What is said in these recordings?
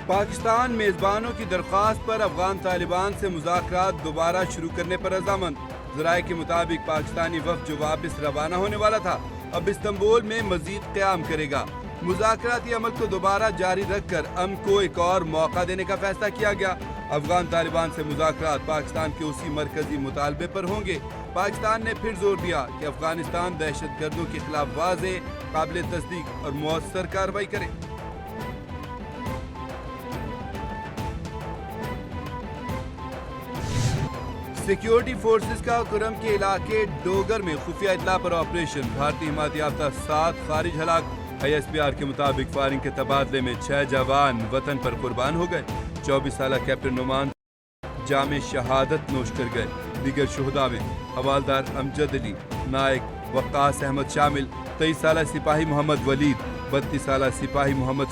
پاکستان میزبانوں کی درخواست پر افغان طالبان سے مذاکرات دوبارہ شروع کرنے پر رضامند۔ ذرائع کے مطابق پاکستانی وفد جو واپس روانہ ہونے والا تھا اب استنبول میں مزید قیام کرے گا۔ مذاکراتی عمل کو دوبارہ جاری رکھ کر امن کو ایک اور موقع دینے کا فیصلہ کیا گیا۔ افغان طالبان سے مذاکرات پاکستان کے اسی مرکزی مطالبے پر ہوں گے۔ پاکستان نے پھر زور دیا کہ افغانستان دہشت گردوں کے خلاف واضح، قابل تصدیق اور مؤثر کارروائی کرے۔ سیکیورٹی فورسز کا کرم کے علاقے ڈوگر میں خفیہ اطلاع پر آپریشن، بھارتی حمایت یافتہ 7 خارج ہلاک۔ ISPR کے مطابق فائرنگ کے تبادلے میں 6 جوان وطن پر قربان ہو گئے۔ 24 سالہ کیپٹن نعمان جام شہادت نوش کر گئے۔ دیگر شہداء میں حوالدار امجد علی، نائک وقاص احمد شامل، 23 سالہ سپاہی محمد ولید، 32 سالہ سپاہی محمد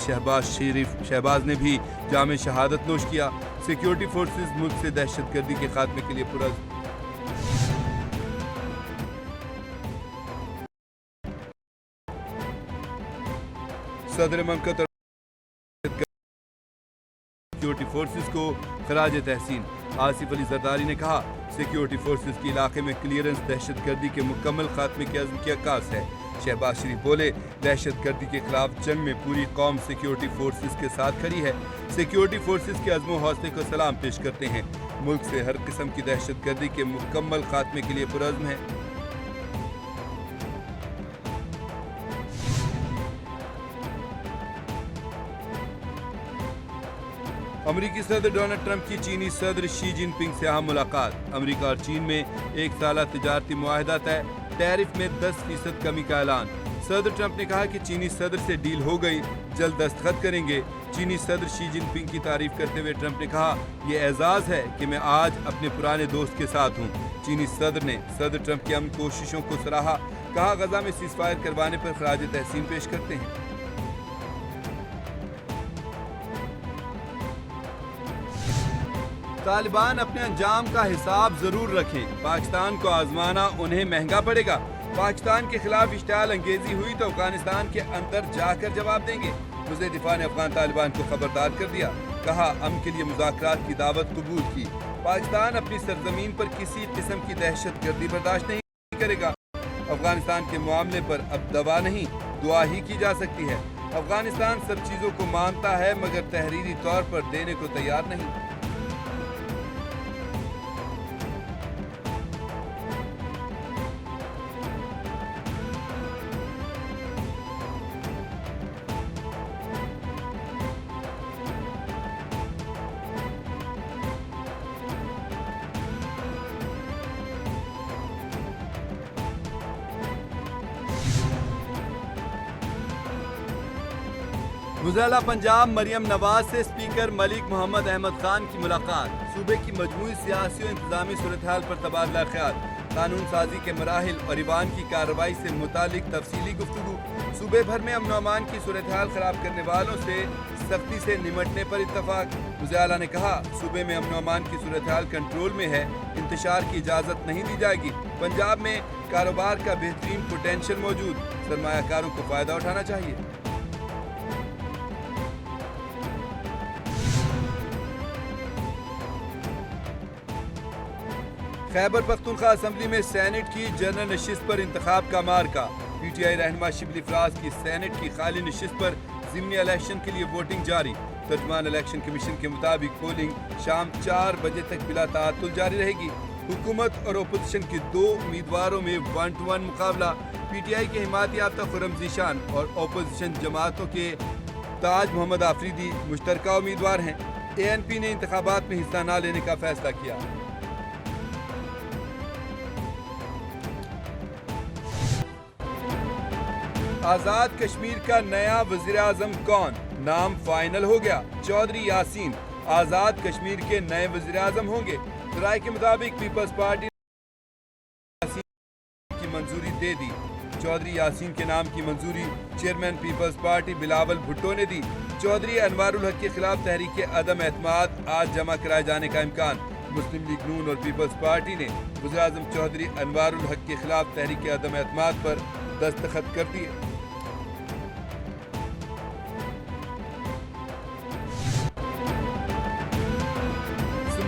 شہباز نے بھی جام شہادت نوش کیا۔ سیکیورٹی فورسز ملک سے دہشت گردی کے خاتمے کے لیے پرعزم۔ صدر مملکت اور سیکیورٹی فورسز کو خراج تحسین۔ آصف علی زرداری نے کہا، سیکیورٹی فورسز کی علاقے میں کلیئرنس دہشت گردی کے مکمل خاتمے کے عزم کی عکاس ہے۔ شہباز شریف بولے، دہشت گردی کے خلاف جنگ میں پوری قوم سیکیورٹی فورسز کے ساتھ کھڑی ہے۔ سیکیورٹی فورسز کے عزم و حوصلے کو سلام پیش کرتے ہیں۔ ملک سے ہر قسم کی دہشت گردی کے مکمل خاتمے کے لیے پرعزم ہے۔ امریکی صدر ڈونلڈ ٹرمپ کی چینی صدر شی جن پنگ سے اہم ملاقات۔ امریکہ اور چین میں 1 سالہ تجارتی معاہدہ طے، ٹیرف میں 10% کمی کا اعلان۔ صدر ٹرمپ نے کہا کہ چینی صدر سے ڈیل ہو گئی، جلد دستخط کریں گے۔ چینی صدر شی جن پنگ کی تعریف کرتے ہوئے ٹرمپ نے کہا، یہ اعزاز ہے کہ میں آج اپنے پرانے دوست کے ساتھ ہوں۔ چینی صدر نے صدر ٹرمپ کی امن کوششوں کو سراہا، کہا غزہ میں سیز فائر کروانے پر خراج تحسین پیش کرتے ہیں۔ طالبان اپنے انجام کا حساب ضرور رکھیں، پاکستان کو آزمانا انہیں مہنگا پڑے گا۔ پاکستان کے خلاف اشتعال انگیزی ہوئی تو افغانستان کے اندر جا کر جواب دیں گے۔ وزیر دفاع نے افغان طالبان کو خبردار کر دیا، کہا امن کے لیے مذاکرات کی دعوت قبول کی۔ پاکستان اپنی سرزمین پر کسی قسم کی دہشت گردی برداشت نہیں کرے گا۔ افغانستان کے معاملے پر اب دوا نہیں، دعا ہی کی جا سکتی ہے۔ افغانستان سب چیزوں کو مانتا ہے مگر تحریری طور پر دینے کو تیار نہیں۔ وزیر پنجاب مریم نواز سے اسپیکر ملک محمد احمد خان کی ملاقات۔ صوبے کی مجموعی سیاسی و انتظامی صورتحال پر تبادلہ خیال، قانون سازی کے مراحل اور ایوان کی کارروائی سے متعلق تفصیلی گفتگو۔ صوبے بھر میں امن و امان کی صورتحال خراب کرنے والوں سے سختی سے نمٹنے پر اتفاق۔ وزیر اعلیٰ نے کہا، صوبے میں امن و امان کی صورتحال کنٹرول میں ہے، انتشار کی اجازت نہیں دی جائے گی۔ پنجاب میں کاروبار کا بہترین پوٹینشل موجود، سرمایہ کاروں کو فائدہ اٹھانا چاہیے۔ خیبر پختونخوا اسمبلی میں سینٹ کی جنرل نشست پر انتخاب کا مارکا۔ PTI رہنما شبلی فراز کی سینٹ کی خالی نشست پر ضمنی الیکشن کے لیے ووٹنگ جاری۔ ترجمان الیکشن کمیشن کے مطابق پولنگ شام 4 بجے تک بلا تعطل جاری رہے گی۔ حکومت اور اپوزیشن کے 2 امیدواروں میں 1 to 1 مقابلہ۔ PTI کے حمایت یافتہ خرم ذیشان اور اپوزیشن جماعتوں کے تاج محمد آفریدی مشترکہ امیدوار ہیں۔ ANP نے انتخابات میں حصہ نہ لینے کا فیصلہ کیا۔ آزاد کشمیر کا نیا وزیر اعظم کون؟ نام فائنل ہو گیا، چودھری یاسین آزاد کشمیر کے نئے وزیر اعظم ہوں گے۔ ذرائع کے مطابق پیپلز پارٹی نے کی منظوری دے دی۔ چودھری یاسین کے نام کی منظوری چیئرمین پیپلز پارٹی بلاول بھٹو نے دی۔ چودھری انوار الحق کے خلاف تحریک عدم اعتماد آج جمع کرائے جانے کا امکان۔ مسلم لیگ نون اور پیپلز پارٹی نے وزیر اعظم چودھری انوار الحق کے خلاف تحریک عدم اعتماد پر دستخط کر دیے۔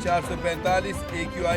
445 AQI